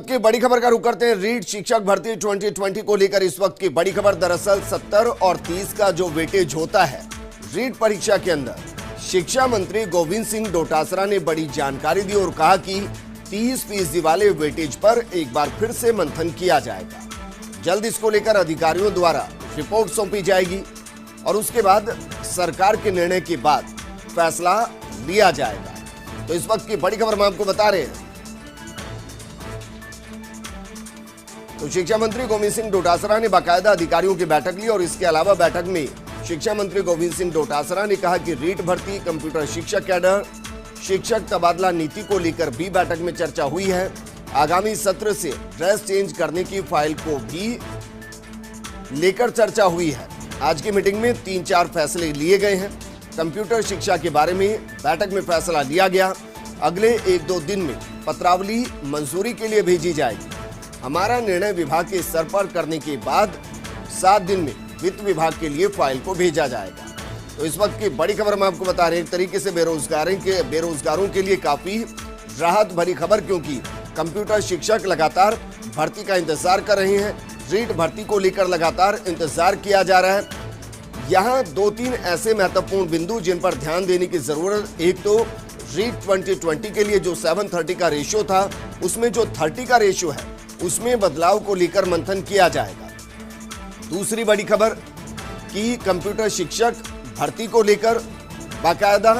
की बड़ी खबर का रुख करते हैं। रीट शिक्षक भर्ती 2020 को लेकर इस वक्त की बड़ी खबर। दरअसल 70 और 30 का जो वेटेज होता है रीट परीक्षा के अंदर, शिक्षा मंत्री गोविंद सिंह डोटासरा ने बड़ी जानकारी दी और कहा कि 30% वाले वेटेज पर एक बार फिर से मंथन किया जाएगा। जल्द इसको लेकर अधिकारियों द्वारा रिपोर्ट सौंपी जाएगी और उसके बाद सरकार के निर्णय के बाद फैसला लिया जाएगा। तो इस वक्त की बड़ी खबर हम आपको बता रहे हैं। तो शिक्षा मंत्री गोविंद सिंह डोटासरा ने बाकायदा अधिकारियों की बैठक ली और इसके अलावा बैठक में शिक्षा मंत्री गोविंद सिंह डोटासरा ने कहा कि रीट भर्ती, कंप्यूटर शिक्षक कैडर, शिक्षक तबादला नीति को लेकर भी बैठक में चर्चा हुई है। आगामी सत्र से ड्रेस चेंज करने की फाइल को भी लेकर चर्चा हुई है। आज की मीटिंग में 3-4 फैसले लिए गए हैं। कंप्यूटर शिक्षा के बारे में बैठक में फैसला लिया गया। अगले 1-2 दिन में पत्रावली मंजूरी के लिए भेजी जाएगी। हमारा निर्णय विभाग के स्तर पर करने के बाद 7 दिन में वित्त विभाग के लिए फाइल को भेजा जाएगा। तो इस वक्त की बड़ी खबर हम आपको बता रहे हैं। एक तरीके से बेरोजगारों के लिए काफी राहत भरी खबर, क्योंकि कंप्यूटर शिक्षक लगातार भर्ती का इंतजार कर रहे हैं। रीट भर्ती को लेकर लगातार इंतजार किया जा रहा है। यहाँ 2-3 ऐसे महत्वपूर्ण बिंदु जिन पर ध्यान देने की जरूरत। एक तो रीट 2020 के लिए जो 7:30 का रेशियो था, उसमें जो 30 का रेशियो है उसमें बदलाव को लेकर मंथन किया जाएगा। दूसरी बड़ी खबर कि कंप्यूटर शिक्षक भर्ती को लेकर बाकायदा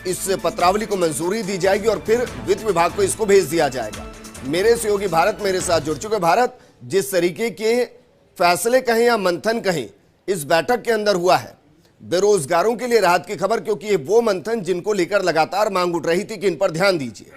इस पत्रावली को मंजूरी दी जाएगी और फिर वित्त विभाग को इसको भेज दिया जाएगा। मेरे सहयोगी भारत मेरे साथ जुड़ चुके। भारत, जिस तरीके के फैसले कहें या मंथन कहें इस बैठक के अंदर हुआ है, बेरोजगारों के लिए राहत की खबर, क्योंकि ये वो मंथन जिनको लेकर लगातार मांग उठ रही थी कि इन पर ध्यान दीजिए।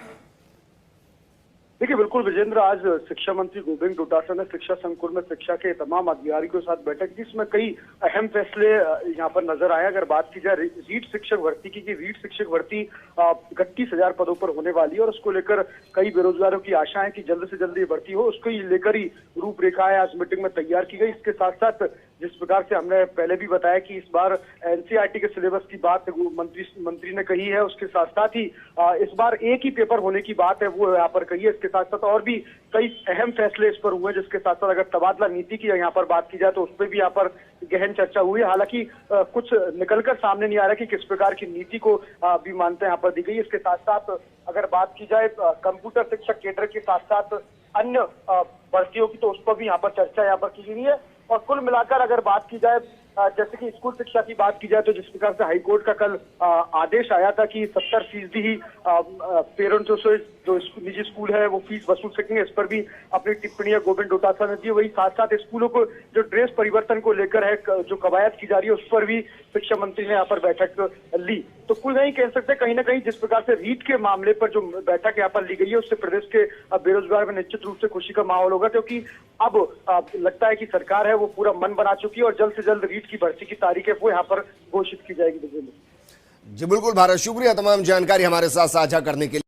देखिए, बिल्कुल विजेंद्र, आज शिक्षा मंत्री गोविंद डोटासरा ने शिक्षा संकुल में शिक्षा के तमाम अधिकारियों के साथ बैठक की, जिसमें कई अहम फैसले यहाँ पर नजर आए। अगर बात की जाए रीट शिक्षक भर्ती की, रीट शिक्षक भर्ती 31,000 पदों पर होने वाली है और उसको लेकर कई बेरोजगारों की आशा है कि जल्द से जल्द ये भर्ती हो। उसको लेकर ही रूपरेखाएं आज मीटिंग में तैयार की गई। इसके साथ साथ जिस प्रकार से हमने पहले भी बताया कि इस बार एनसीईआरटी के सिलेबस की बात मंत्री ने कही है, उसके साथ साथ ही इस बार एक ही पेपर होने की बात है वो यहाँ पर कही है। इसके साथ साथ और भी कई अहम फैसले इस पर हुए, जिसके साथ साथ अगर तबादला नीति की यहाँ पर बात की जाए तो उस पर भी यहाँ पर गहन चर्चा हुई है। हालांकि कुछ निकलकर सामने नहीं आ रहा कि किस प्रकार की नीति को भी मान्यता यहाँ पर दी गई। इसके साथ साथ अगर बात की जाए कंप्यूटर शिक्षक केडर के साथ साथ अन्य भर्तियों की, तो उस पर भी यहाँ पर चर्चा यहाँ पर की गई है। और कुल मिलाकर अगर बात की जाए, जैसे कि स्कूल शिक्षा की बात की जाए, तो जिस प्रकार से हाईकोर्ट का कल आदेश आया था कि 70% ही पेरेंट्सों से जो निजी स्कूल है वो फीस वसूल सकेंगे, इस पर भी अपनी टिप्पणियां गोविंद डोटासरा ने दी। वही साथ साथ स्कूलों को जो ड्रेस परिवर्तन को लेकर है, जो कवायद की जा रही है, उस पर भी शिक्षा मंत्री ने यहाँ पर बैठक ली। तो कुल नहीं कह सकते, कहीं ना कहीं जिस प्रकार से रीट के मामले पर जो बैठक यहाँ पर ली गई है, उससे प्रदेश के बेरोजगार में निश्चित रूप से खुशी का माहौल होगा, क्योंकि अब लगता है कि सरकार है वो पूरा मन बना चुकी है और जल्द से जल्द रीट की भर्ती की तारीख है वो यहाँ पर घोषित की जाएगी। जी बिल्कुल भारत, शुक्रिया तमाम जानकारी हमारे साथ साझा करने के लिए।